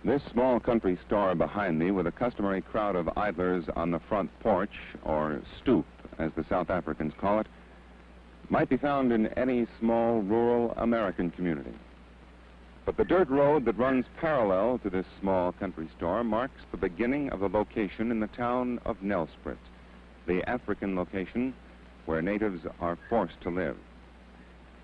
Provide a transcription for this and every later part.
This small country store behind me, with a customary crowd of idlers on the front porch, or stoop, as the South Africans call it, might be found in any small rural American community. But the dirt road that runs parallel to this small country store marks the beginning of the location in the town of Nelspruit, the African location where natives are forced to live.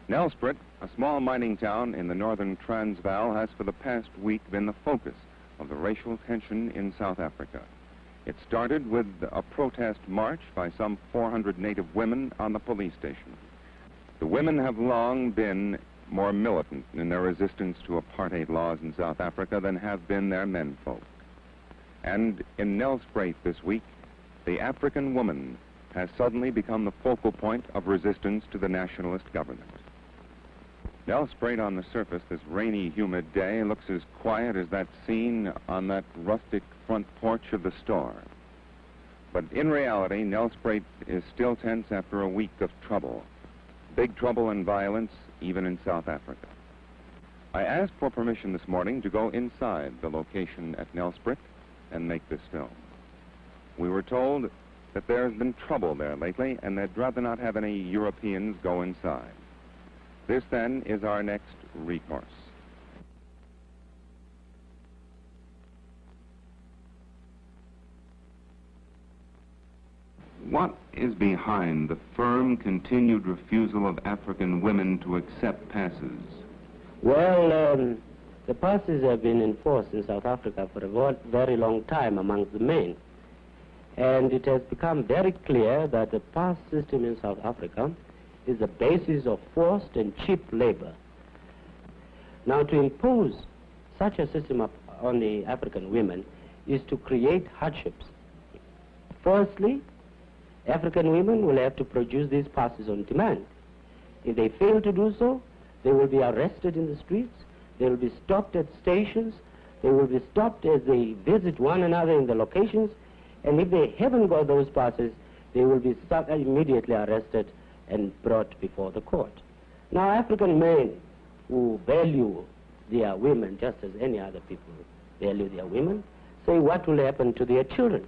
Nelspruit, a small mining town in the northern Transvaal, has for the past week been the focus of the racial tension in South Africa. It started with a protest march by some 400 native women on the police station. The women have long been more militant in their resistance to apartheid laws in South Africa than have been their menfolk. And in Nelspruit this week, the African woman has suddenly become the focal point of resistance to the nationalist government. Nelspruit on the surface this rainy, humid day looks as quiet as that scene on that rustic front porch of the store. But in reality, Nelspruit is still tense after a week of trouble. Big trouble and violence, even in South Africa. I asked for permission this morning to go inside the location at Nelspruit and make this film. We were told that there's been trouble there lately, and they'd rather not have any Europeans go inside. This, then, is our next recourse. What is behind the firm, continued refusal of African women to accept passes? Well, the passes have been enforced in South Africa for a very long time amongst the men. And it has become very clear that the pass system in South Africa is the basis of forced and cheap labor. Now, to impose such a system on the African women is to create hardships. Firstly, African women will have to produce these passes on demand. If they fail to do so, they will be arrested in the streets, they will be stopped at stations, they will be stopped as they visit one another in the locations, and if they haven't got those passes, they will be immediately arrested and brought before the court. Now, African men who value their women just as any other people value their women, say what will happen to their children.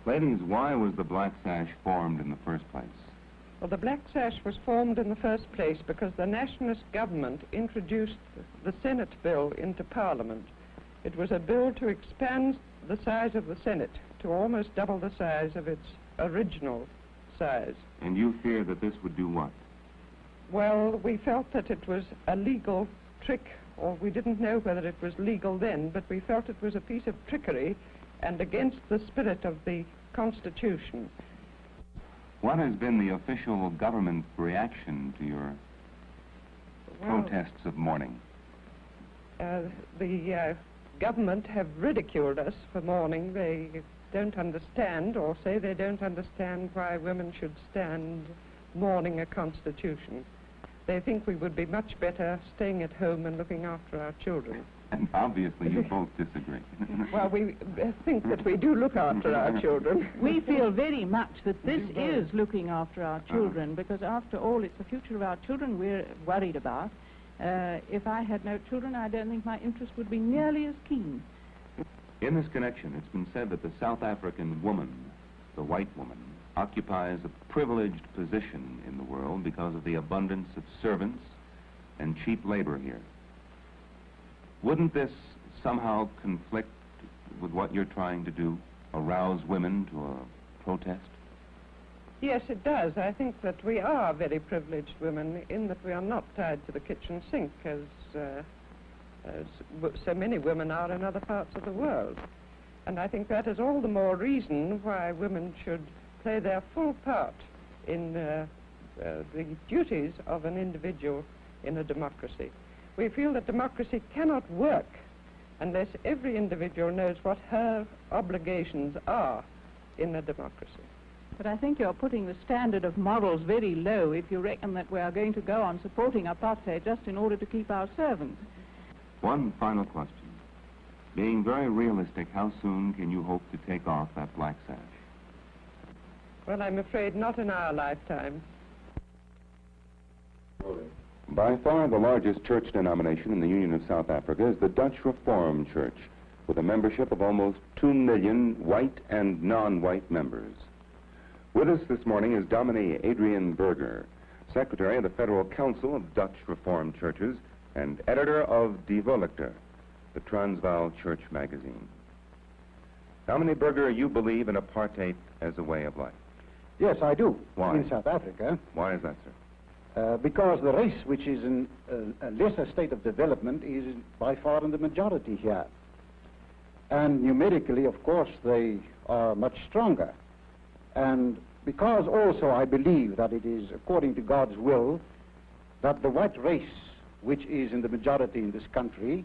Ladies, why was the Black Sash formed in the first place? Well, the Black Sash was formed in the first place because the nationalist government introduced the Senate bill into Parliament. It was a bill to expand the size of the Senate to almost double the size of its original size. And you fear that this would do what? Well, we felt that it was a legal trick, or we didn't know whether it was legal then, but we felt it was a piece of trickery and against the spirit of the Constitution. What has been the official government reaction to your protests of mourning? The government have ridiculed us for mourning. They don't understand, or say they don't understand, why women should stand mourning a constitution. They think we would be much better staying at home and looking after our children. And obviously you both disagree. Well, we think that we do look after our children. We feel very much that this is looking after our children, because after all, it's the future of our children we're worried about. If I had no children, I don't think my interest would be nearly as keen. In this connection, it's been said that the South African woman, the white woman, occupies a privileged position in the world because of the abundance of servants and cheap labor here. Wouldn't this somehow conflict with what you're trying to do, arouse women to a protest? Yes, it does. I think that we are very privileged women in that we are not tied to the kitchen sink as so many women are in other parts of the world. And I think that is all the more reason why women should play their full part in the duties of an individual in a democracy. We feel that democracy cannot work unless every individual knows what her obligations are in a democracy. But I think you're putting the standard of morals very low if you reckon that we are going to go on supporting apartheid just in order to keep our servants. One final question. Being very realistic, how soon can you hope to take off that black sash? Well, I'm afraid not in our lifetime. By far the largest church denomination in the Union of South Africa is the Dutch Reformed Church, with a membership of almost 2 million white and non-white members. With us this morning is Dominee Adrian Berger, Secretary of the Federal Council of Dutch Reformed Churches and editor of Die Volkte, the Transvaal Church magazine. Dominee Berger, you believe in apartheid as a way of life? Yes, I do. Why? In South Africa. Why is that, sir? Because the race which is in a lesser state of development is by far in the majority here. And numerically, of course, they are much stronger. And because also I believe that it is according to God's will that the white race, which is in the majority in this country,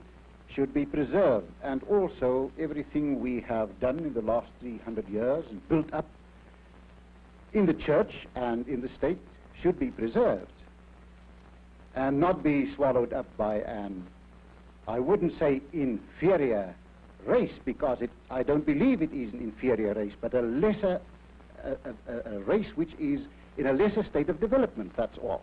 should be preserved. And also everything we have done in the last 300 years and built up in the church and in the state should be preserved and not be swallowed up by an, I wouldn't say inferior race, because I don't believe it is an inferior race, but a lesser a race which is in a lesser state of development, that's all.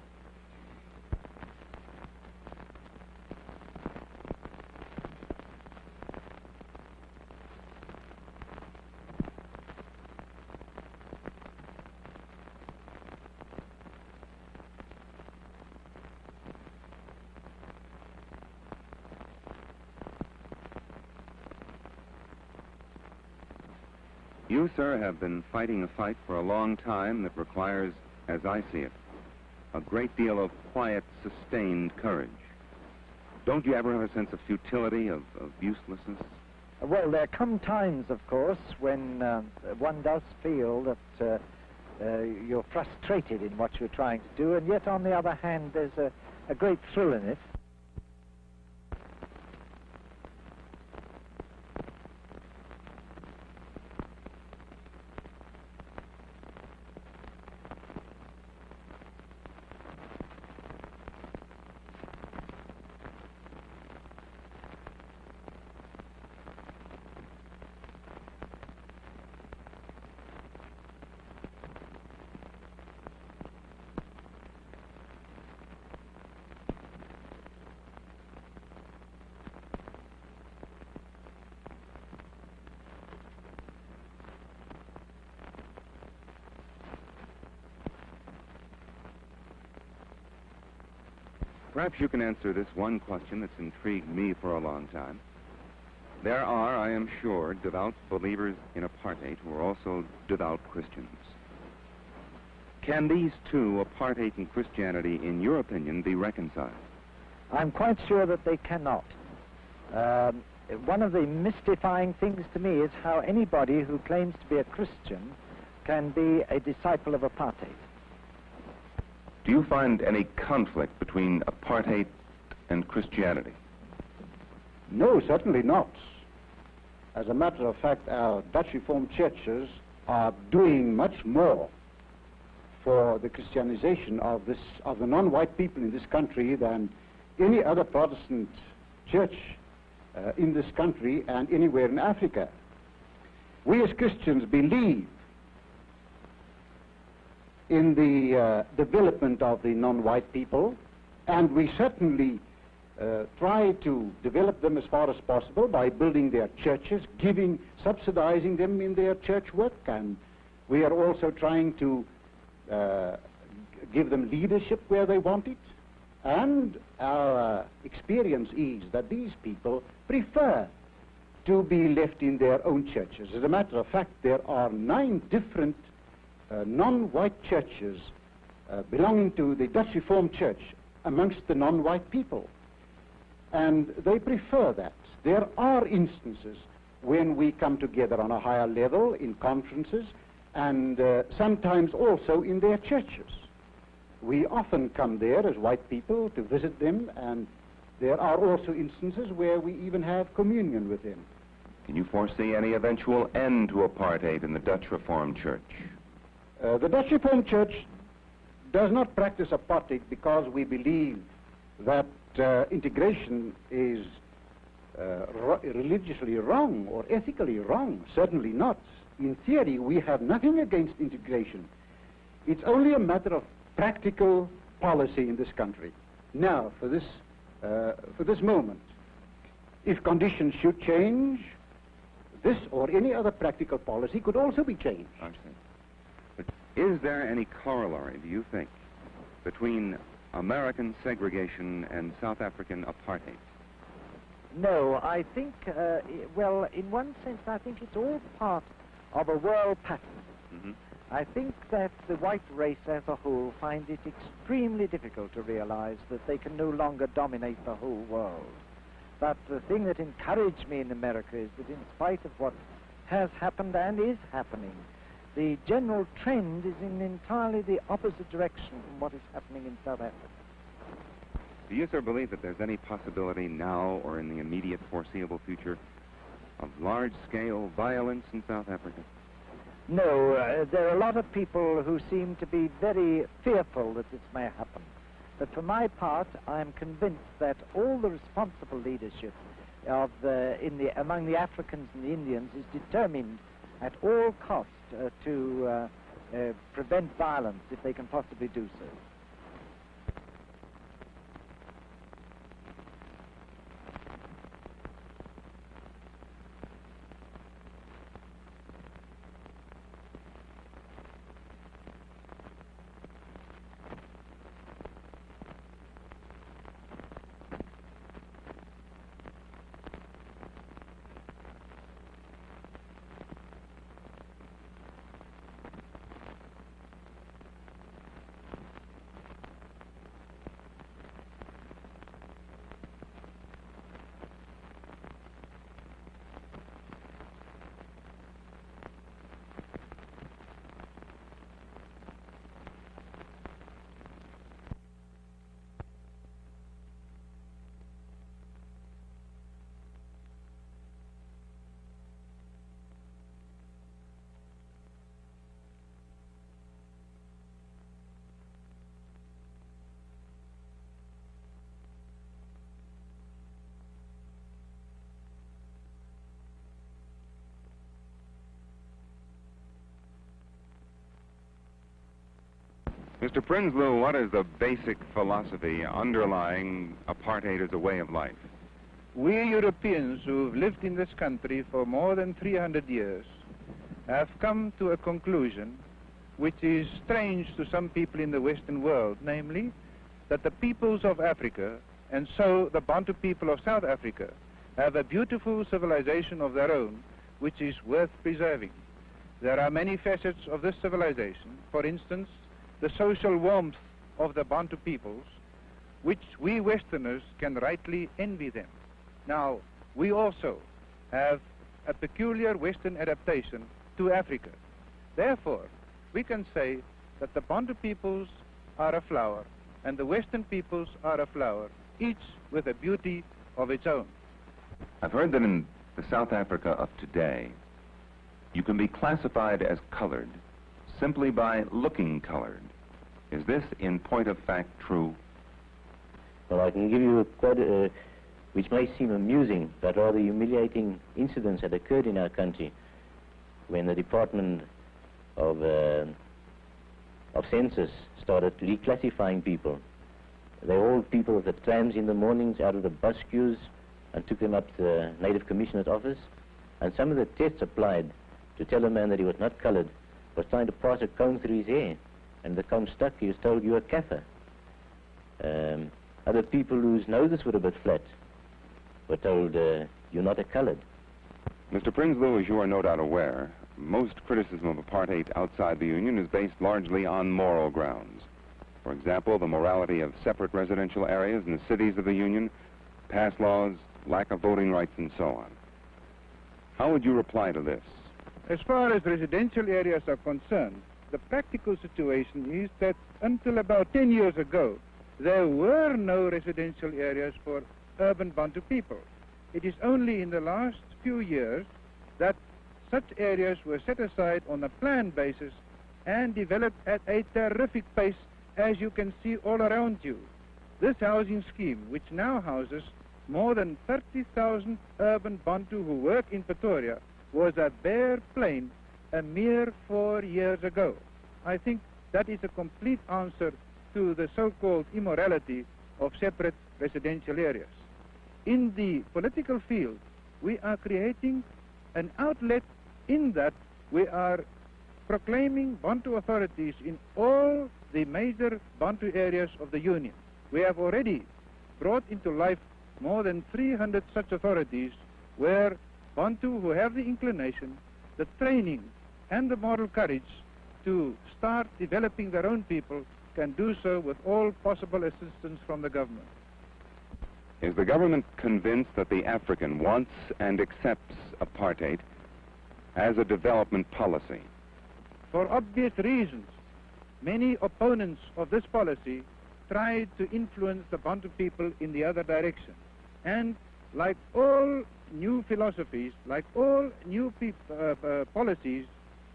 You, sir, have been fighting a fight for a long time that requires, as I see it, a great deal of quiet, sustained courage. Don't you ever have a sense of futility, of uselessness? Well, there come times, of course, when one does feel that you're frustrated in what you're trying to do, and yet, on the other hand, there's a great thrill in it. Perhaps you can answer this one question that's intrigued me for a long time. There are, I am sure, devout believers in apartheid who are also devout Christians. Can these two, apartheid and Christianity, in your opinion, be reconciled? I'm quite sure that they cannot. One of the mystifying things to me is how anybody who claims to be a Christian can be a disciple of apartheid. Do you find any conflict between apartheid and Christianity? No, certainly not. As a matter of fact, our Dutch Reformed churches are doing much more for the Christianization of the non-white people in this country than any other Protestant church in this country and anywhere in Africa. We as Christians believe in the development of the non-white people, and we certainly try to develop them as far as possible by building their churches, subsidizing them in their church work, and we are also trying to give them leadership where they want it. And our experience is that these people prefer to be left in their own churches. As a matter of fact, there are 9 different non-white churches belonging to the Dutch Reformed Church amongst the non-white people. And they prefer that. There are instances when we come together on a higher level in conferences and sometimes also in their churches. We often come there as white people to visit them, and there are also instances where we even have communion with them. Can you foresee any eventual end to apartheid in the Dutch Reformed Church? The Dutch Reformed Church does not practice apartheid because we believe that integration is religiously wrong or ethically wrong. Certainly not. in theory, we have nothing against integration. It's only a matter of practical policy in this country. Now, for this moment, if conditions should change, this or any other practical policy could also be changed. I see. But is there any corollary, do you think, between American segregation and South African apartheid? No, I think, well, in one sense, I think it's all part of a world pattern. Mm-hmm. I think that the white race as a whole find it extremely difficult to realize that they can no longer dominate the whole world. But the thing that encouraged me in America is that in spite of what has happened and is happening, the general trend is in entirely the opposite direction from what is happening in South Africa. Do you, sir, believe that there's any possibility now or in the immediate foreseeable future of large-scale violence in South Africa? No, there are a lot of people who seem to be very fearful that this may happen. But for my part, I am convinced that all the responsible leadership among the Africans and the Indians is determined at all costs to prevent violence if they can possibly do so. Mr. Prinsloo, what is the basic philosophy underlying apartheid as a way of life? We Europeans who've lived in this country for more than 300 years have come to a conclusion which is strange to some people in the Western world, namely that the peoples of Africa, and so the Bantu people of South Africa, have a beautiful civilization of their own which is worth preserving. There are many facets of this civilization. For instance, the social warmth of the Bantu peoples, which we Westerners can rightly envy them. Now, we also have a peculiar Western adaptation to Africa. Therefore, we can say that the Bantu peoples are a flower and the Western peoples are a flower, each with a beauty of its own. I've heard that in the South Africa of today, you can be classified as colored simply by looking colored. Is this, in point of fact, true? Well, I can give you quite a, which may seem amusing, but rather humiliating incidents that occurred in our country when the Department of Census started reclassifying people. They hauled people with the trams in the mornings out of the bus queues and took them up to the Native Commissioner's office. And some of the tests applied to tell a man that he was not colored was trying to pass a comb through his hair. And the comb stuck, he was told, "You're a Kaffir." Other people whose noses were a bit flat were told, "You're not a colored." Mr. Prinsloo, as you are no doubt aware, most criticism of apartheid outside the Union is based largely on moral grounds. For example, the morality of separate residential areas in the cities of the Union, past laws, lack of voting rights, and so on. How would you reply to this? As far as residential areas are concerned, the practical situation is that until about 10 years ago, there were no residential areas for urban Bantu people. It is only in the last few years that such areas were set aside on a planned basis and developed at a terrific pace, as you can see all around you. This housing scheme, which now houses more than 30,000 urban Bantu who work in Pretoria, was a bare plain a mere 4 years ago. I think that is a complete answer to the so-called immorality of separate residential areas. In the political field, we are creating an outlet in that we are proclaiming Bantu authorities in all the major Bantu areas of the Union. We have already brought into life more than 300 such authorities where Bantu who have the inclination, the training and the moral courage to start developing their own people can do so with all possible assistance from the government. Is the government convinced that the African wants and accepts apartheid as a development policy? For obvious reasons, many opponents of this policy tried to influence the Bantu people in the other direction. And like all new philosophies, like all new policies,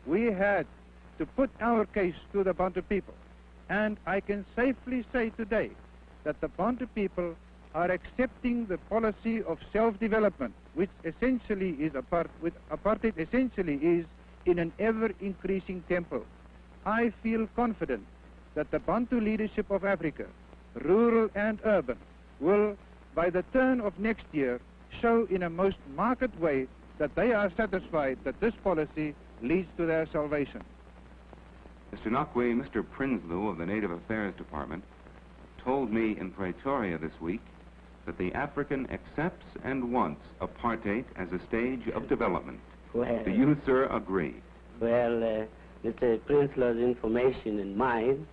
we had to put our case to the Bantu people. And I can safely say today that the Bantu people are accepting the policy of self-development, which essentially is apartheid essentially is in an ever-increasing tempo. I feel confident that the Bantu leadership of Africa, rural and urban, will, by the turn of next year, show in a most marked way that they are satisfied that this policy leads to their salvation. Mr. Nakwe, Mr. Prinsloo of the Native Affairs Department told me in Pretoria this week that the African accepts and wants apartheid as a stage of development. Well, Do you, sir, agree? Well, Mr. Prinsloo's information and mine,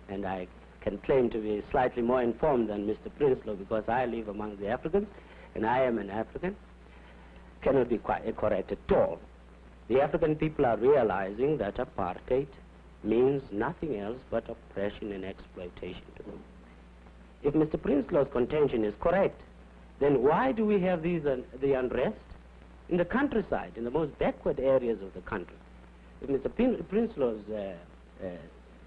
and I can claim to be slightly more informed than Mr. Prinsloo because I live among the Africans, and I am an African, cannot be quite correct at all. The African people are realizing that apartheid means nothing else but oppression and exploitation to them. If Mr. Prinsloo's contention is correct, then why do we have the unrest in the countryside, in the most backward areas of the country? If Mr. Prinsloo's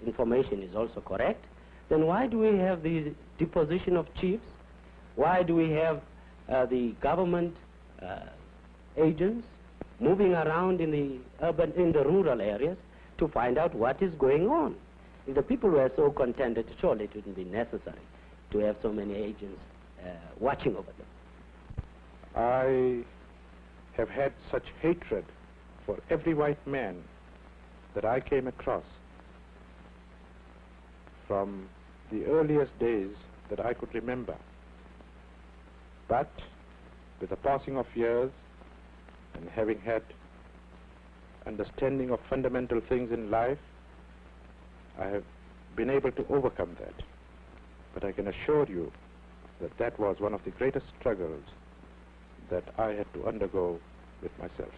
information is also correct, then why do we have the deposition of chiefs? Why do we have the government agents moving around in the rural areas to find out what is going on? If the people were so contented, surely it wouldn't be necessary to have so many agents watching over them. I have had such hatred for every white man that I came across from the earliest days that I could remember. But with the passing of years and having had understanding of fundamental things in life, I have been able to overcome that. But I can assure you that that was one of the greatest struggles that I had to undergo with myself.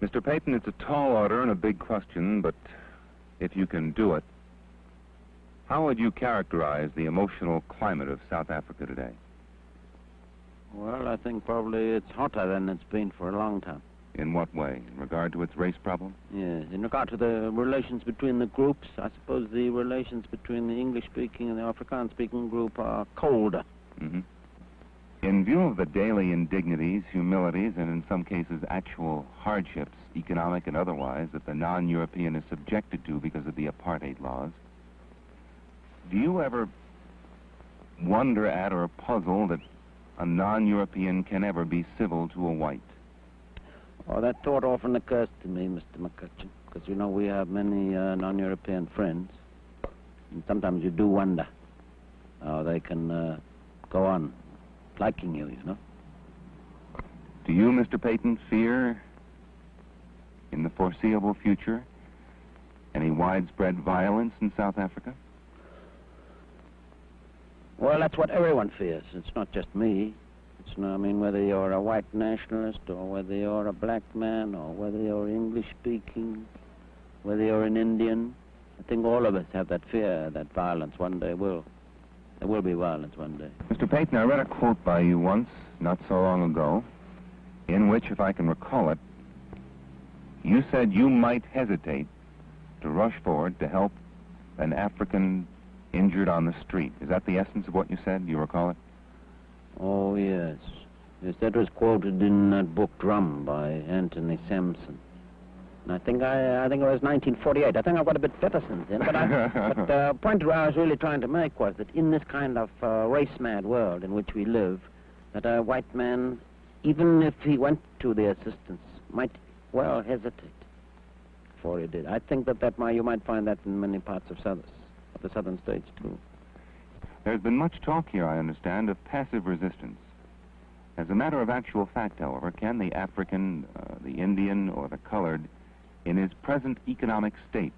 Mr. Payton, it's a tall order and a big question, but if you can do it, how would you characterize the emotional climate of South Africa today? Well, I think probably it's hotter than it's been for a long time. In what way? In regard to its race problem? Yes, in regard to the relations between the groups, I suppose the relations between the English-speaking and the Afrikaans-speaking group are colder. Mm-hmm. In view of the daily indignities, humilities, and in some cases actual hardships, economic and otherwise, that the non-European is subjected to because of the apartheid laws, do you ever wonder at or puzzle that a non-European can ever be civil to a white? Oh, that thought often occurs to me, Mr. McCutcheon, because, you know, we have many non-European friends, and sometimes you do wonder how they can go on liking you, you know. Do you, Mr. Payton, fear in the foreseeable future any widespread violence in South Africa? Well, that's what everyone fears. It's not just me. It's not, I mean, whether you're a white nationalist or whether you're a black man or whether you're English-speaking, whether you're an Indian, I think all of us have that fear that violence one day will. There will be violence one day. Mr. Payton, I read a quote by you once, not so long ago, in which, if I can recall it, you said you might hesitate to rush forward to help an African injured on the street. Is that the essence of what you said? Do you recall it? Oh, yes. Yes, that was quoted in that book Drum by Anthony Sampson. And I think it was 1948. I think I got a bit better since then. But the point I was really trying to make was that in this kind of race-mad world in which we live, that a white man, even if he went to the assistance, might well hesitate before he did. I think that you might find that in many parts of the southern states, too. There's been much talk here, I understand, of passive resistance. As a matter of actual fact, however, can the African, the Indian, or the colored, in his present economic state,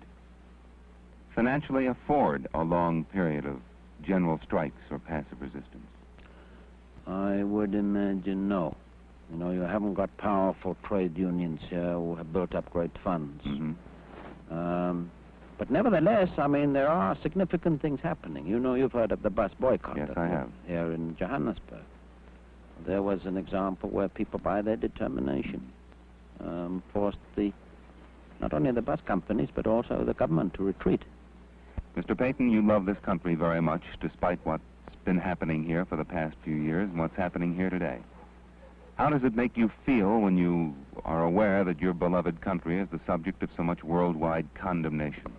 financially afford a long period of general strikes or passive resistance? I would imagine no. You know, you haven't got powerful trade unions here who have built up great funds. Mm-hmm. But nevertheless, I mean, there are significant things happening. You know, you've heard of the bus boycott. Yes, I have. Here in Johannesburg. There was an example where people, by their determination, forced not only the bus companies, but also the government to retreat. Mr. Payton, you love this country very much, despite what's been happening here for the past few years and what's happening here today. How does it make you feel when you are aware that your beloved country is the subject of so much worldwide condemnation?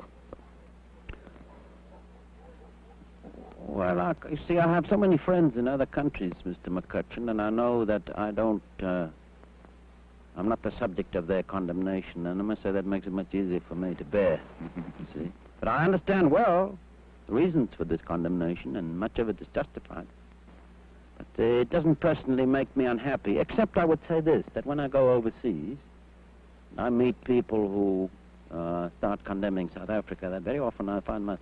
Well, you see, I have so many friends in other countries, Mr. McCutcheon, and I know that I'm not the subject of their condemnation, and I must say that makes it much easier for me to bear, you see. But I understand well the reasons for this condemnation, and much of it is justified. But it doesn't personally make me unhappy, except I would say this, that when I go overseas, I meet people who start condemning South Africa, that very often I find my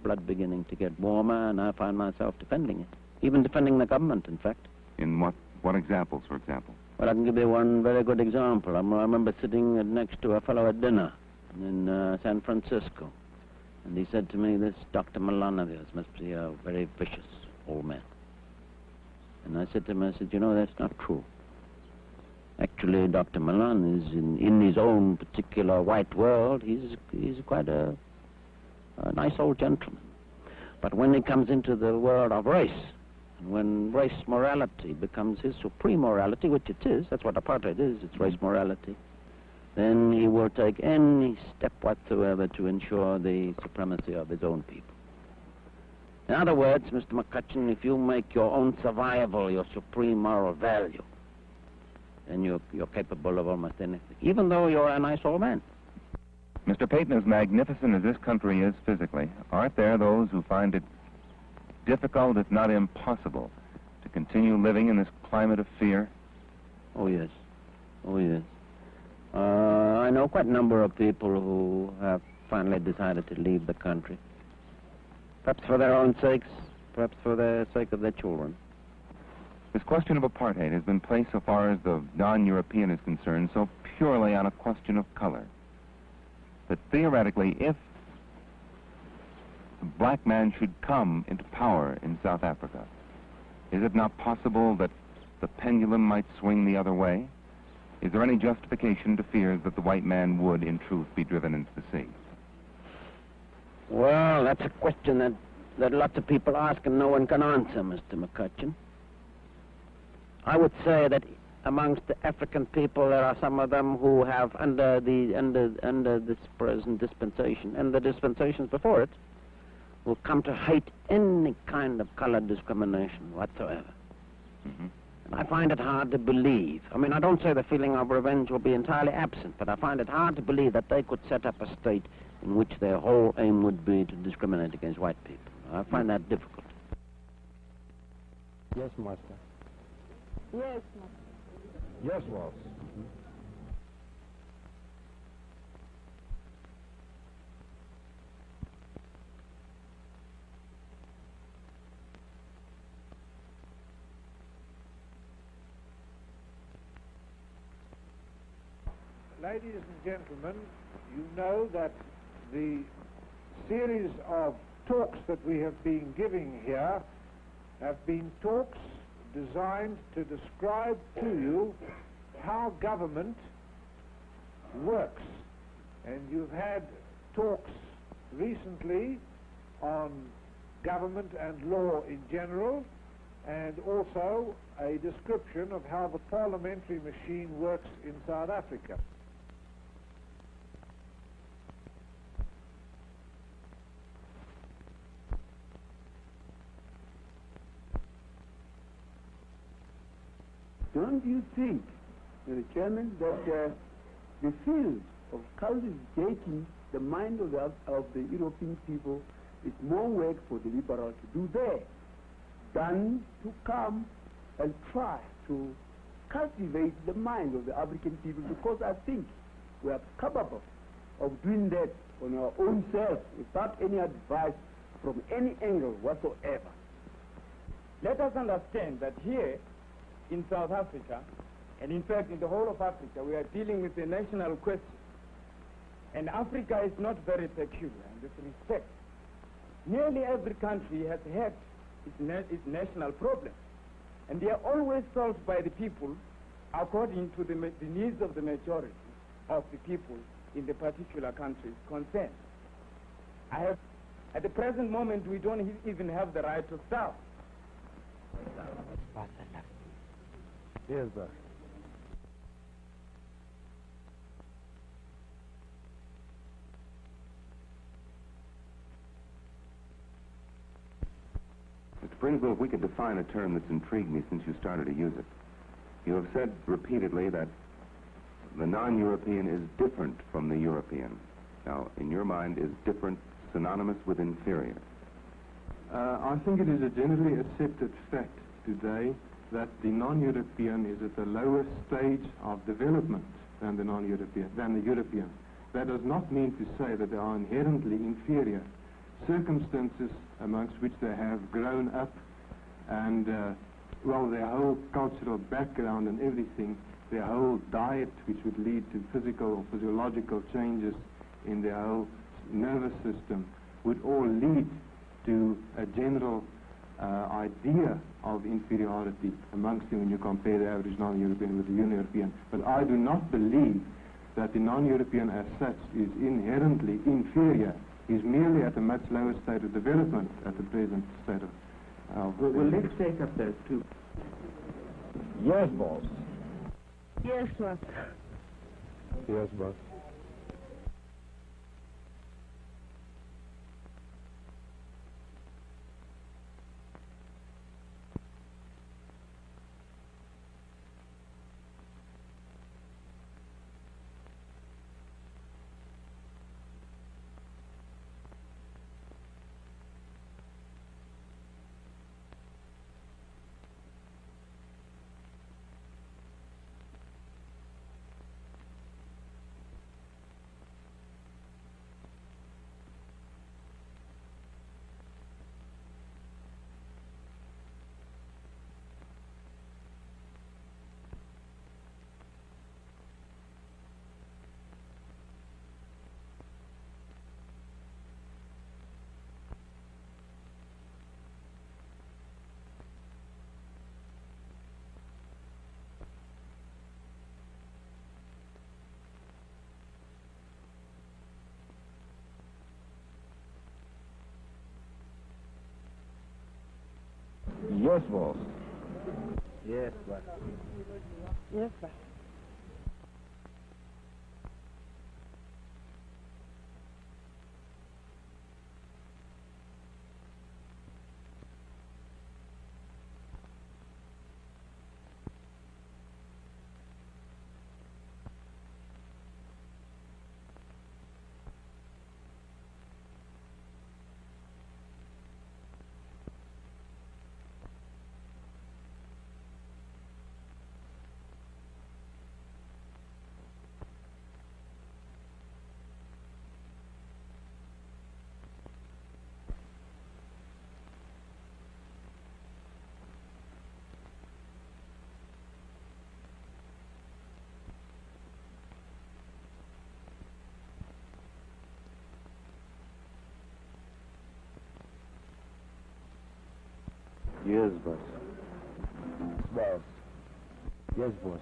blood beginning to get warmer, and I find myself defending it, even defending the government, in fact. In what examples, for example? Well, I can give you one very good example. I remember sitting next to a fellow at dinner in San Francisco, and he said to me, this Dr. Milan of yours must be a very vicious old man. And I said to him, you know, that's not true. Actually, Dr. Milan is in his own particular white world, he's quite a nice old gentleman. But when he comes into the world of race, and when race morality becomes his supreme morality, which it is, that's what apartheid is, it's race morality, then he will take any step whatsoever to ensure the supremacy of his own people. In other words, Mr. McCutcheon, if you make your own survival your supreme moral value, then you're capable of almost anything, even though you're a nice old man. Mr. Payton, as magnificent as this country is physically, aren't there those who find it difficult, if not impossible, to continue living in this climate of fear? Oh, yes. Oh, yes. I know quite a number of people who have finally decided to leave the country. Perhaps for their own sakes, perhaps for the sake of their children. This question of apartheid has been placed, so far as the non-European is concerned, so purely on a question of color, that theoretically, if the black man should come into power in South Africa, is it not possible that the pendulum might swing the other way? Is there any justification to fears that the white man would, in truth, be driven into the sea? Well, that's a question that lots of people ask and no one can answer, Mr. McCutcheon. I would say that amongst the African people, there are some of them who have, under this present dispensation and the dispensations before it, will come to hate any kind of color discrimination whatsoever. Mm-hmm. And I find it hard to believe. I mean, I don't say the feeling of revenge will be entirely absent, but I find it hard to believe that they could set up a state in which their whole aim would be to discriminate against white people. I find that difficult. Yes, Master. Yes, Master. Yes, Waltz. Ladies and gentlemen, you know that the series of talks that we have been giving here have been talks designed to describe to you how government works. And you've had talks recently on government and law in general, and also a description of how the parliamentary machine works in South Africa. Don't you think, Mr. Chairman, that the field of cultivating the mind of the European people is more work for the liberals to do there than to come and try to cultivate the mind of the African people, because I think we are capable of doing that on our own self without any advice from any angle whatsoever. Let us understand that here in South Africa, and in fact in the whole of Africa, we are dealing with a national question. And Africa is not very peculiar in this respect. Nearly every country has had its national problems, and they are always solved by the people according to the needs of the majority of the people in the particular countries concerned. At the present moment, we don't even have the right to starve. Yes, sir. Mr. Brinslow, if we could define a term that's intrigued me since you started to use it. You have said repeatedly that the non-European is different from the European. Now, in your mind, is different synonymous with inferior? I think it is a generally accepted fact today that the non-European is at a lower stage of development than the European. That does not mean to say that they are inherently inferior. Circumstances amongst which they have grown up and, their whole cultural background and everything, their whole diet, which would lead to physical or physiological changes in their whole nervous system, would all lead to a general idea of inferiority amongst them when you compare the average non-European with the European. But I do not believe that the non-European as such is inherently inferior. He's merely at a much lower state of development at the present state of Well, let's take up those two. Yes, boss. Yes, boss. Yes, boss. Yes, boss. Yes, boss. Yes, boss. Yes, boss. Boss. Yes, boss.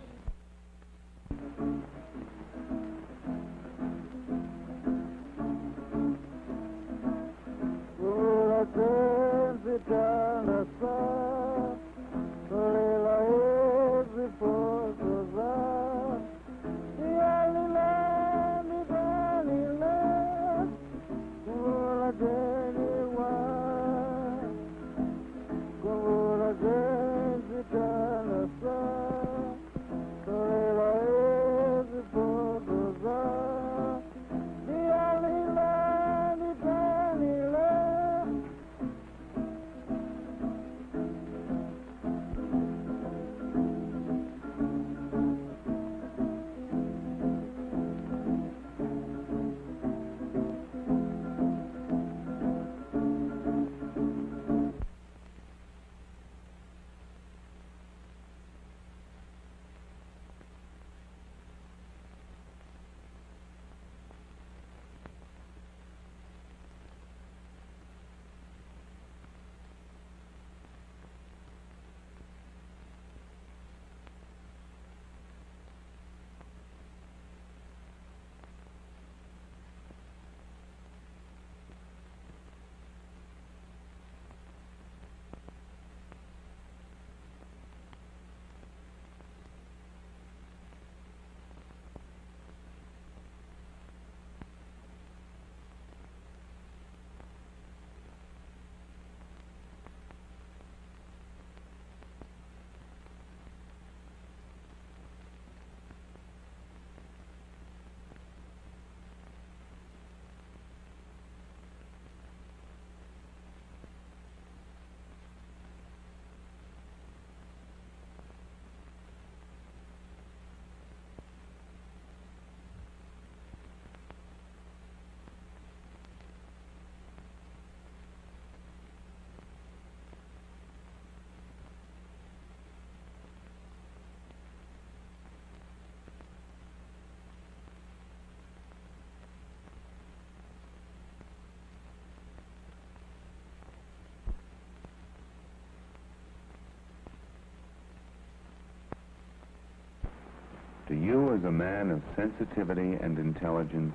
Do you, as a man of sensitivity and intelligence,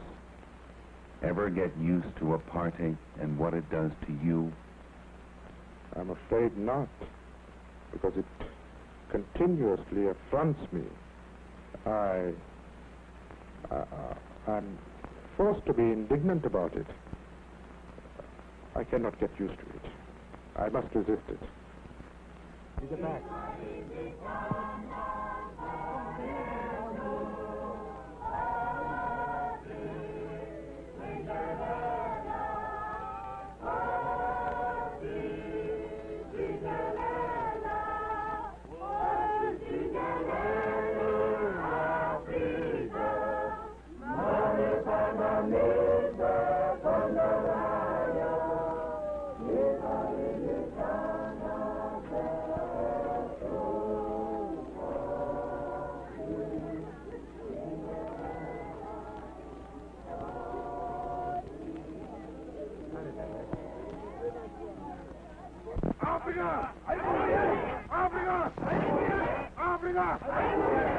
ever get used to apartheid and what it does to you? I'm afraid not, because it continuously affronts me. I'm forced to be indignant about it. I cannot get used to it. I must resist it. Is it back? Africa! Africa! Africa!